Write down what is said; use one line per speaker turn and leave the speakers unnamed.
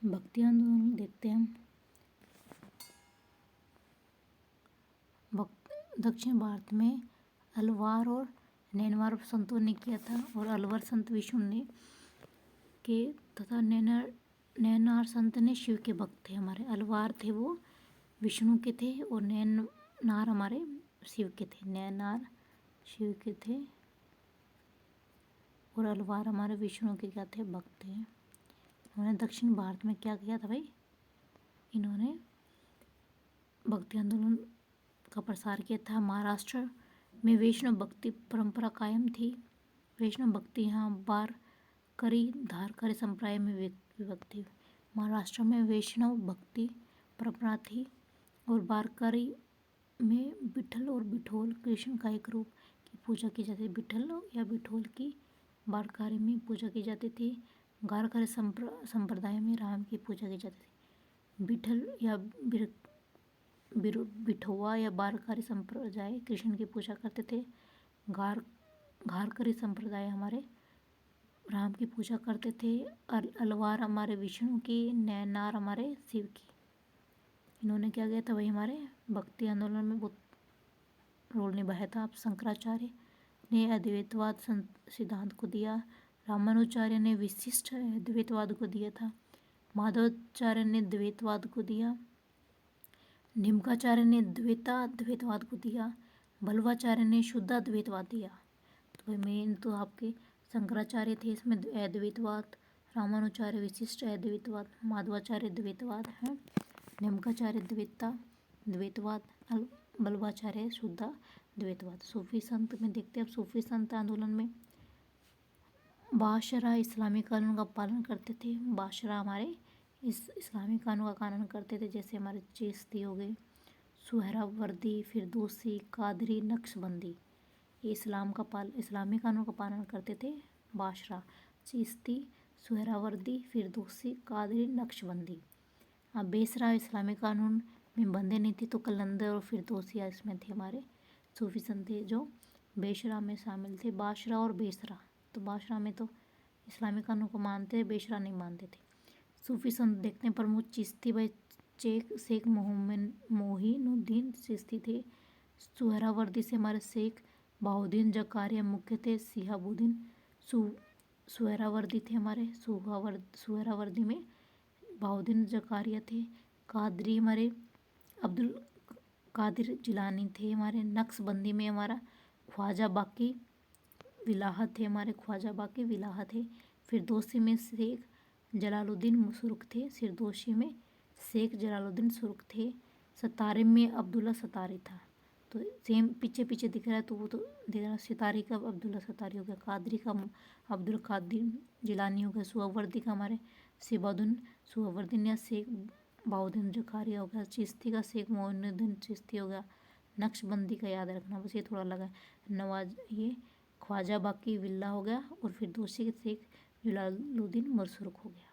भक्ति आंदोलन देखते हैं हम। दक्षिण भारत में अलवार और नैनवार संतों ने किया था, और अलवर संत विष्णु ने के तथा नैनार संत ने शिव के भक्त थे हमारे। अलवार थे वो विष्णु के थे, और नैनार हमारे शिव के थे। नैनार शिव के थे और अलवार हमारे विष्णु के क्या थे, भक्त थे। उन्होंने दक्षिण भारत में क्या किया था भाई, इन्होंने भक्ति आंदोलन का प्रसार किया था। महाराष्ट्र में वैष्णव भक्ति परंपरा कायम थी। वैष्णव भक्ति यहाँ वारकरी धारकरी संप्रदाय में विभक्त थी। महाराष्ट्र में वैष्णव भक्ति परंपरा थी, और वारकरी में विठल और बिठोल कृष्ण का एक रूप की पूजा की जाती थी। विठल या बिठोल की वारकरी में पूजा की जाती थी। गारकरी संप्रदाय में राम की पूजा की जाती थी। विठल या बिठोवा या वारकरी संप्रदाय कृष्ण की पूजा करते थे। घारकरी संप्रदाय हमारे राम की पूजा करते थे। अलवार हमारे विष्णु की, नैनार हमारे शिव की। इन्होंने क्या किया था भाई, हमारे भक्ति आंदोलन में बहुत रोल निभाया था। शंकराचार्य ने अद्वैतवाद सिद्धांत को दिया। रामानुजाचार्य ने विशिष्ट अद्वैतवाद को दिया था। माधवाचार्य ने द्वैतवाद को दिया। निम्काचार्य ने द्वैतवाद को दिया। बल्लवाचार्य ने शुद्धाद्वैतवाद दिया। तो भाई मेन तो आपके शंकराचार्य थे, इसमें अद्वैतवाद, रामानुचार्य विशिष्ट अद्वैतवाद, माधवाचार्य द्वैतवाद है, निम्काचार्य द्वैतवाद, बल्लवाचार्य शुद्धाद्वैतवाद। सूफी संत में देखते हैं। अब सूफी संत आंदोलन में बादशाह इस्लामी कानून का पालन करते थे। बादशाह हमारे इस इस्लामी कानून का पालन करते थे, जैसे हमारे चिश्ती हो गए, सुहरावर्दी, फिरदौसी, कादरी, नक्शबंदी। ये इस्लामी कानून का पालन करते थे बादशाह। चिश्ती, सुहरावर्दी, फिरदौसी, कादरी, नक्शबंदी। अब बेसरा इस्लामी कानून में बंधे नहीं थे, तो कलंदर और फिरदौसिया इसमें थे हमारे सूफी संत थे जो बेसरा में शामिल थे। बादशाह और बेसरा, तो बादशाह में तो इस्लामी कानून को मानते, बेसरा नहीं मानते थे। सूफी संत देखते हैं प्रमुख चिश्ती भाई शेख मोहिनुद्दीन चिश्ती थे। सुहरावर्दी से हमारे शेख बहाउद्दीन जकारिया मुख्य थे। शिहाबुद्दीन सुहरावर्दी थे हमारे। सुहरावर्दी में बहाउद्दीन जकारिया थे। कादरी हमारे अब्दुल कादिर जिलानी थे हमारे। नक्शबंदी में हमारा ख्वाजा बाकी विलाह थे हमारे। ख्वाजा बाकी विलाह थे। फिरदौसी में शेख जलालुद्दीन सुर्ख थे। फिरदौसी में शेख जलालुद्दीन सुर्ख थे। सतारे में अब्दुल्ला सतारी था। तो सेम पीछे पीछे दिख रहा है, तो वो तो दिख रहा है। सितारी का अब्दुल्ला सतारी हो गया। कादरी का अब्दुल कादिर जिलानी हो गया। सुहरावर्दी का हमारे शिहाबुद्दीन सुहरावर्दी या शेख बहाउद्दीन जकारिया हो गया। चिश्ती का शेख मोइनुद्दीन चिश्ती हो गया। नक्शबंदी का याद रखना, बस ये थोड़ा लगा। नवाज ये ख्वाजा बाकी विल्ला हो गया, और फिरदौसी के शेख जलालुद्दीन मरसुर्ख हो गया।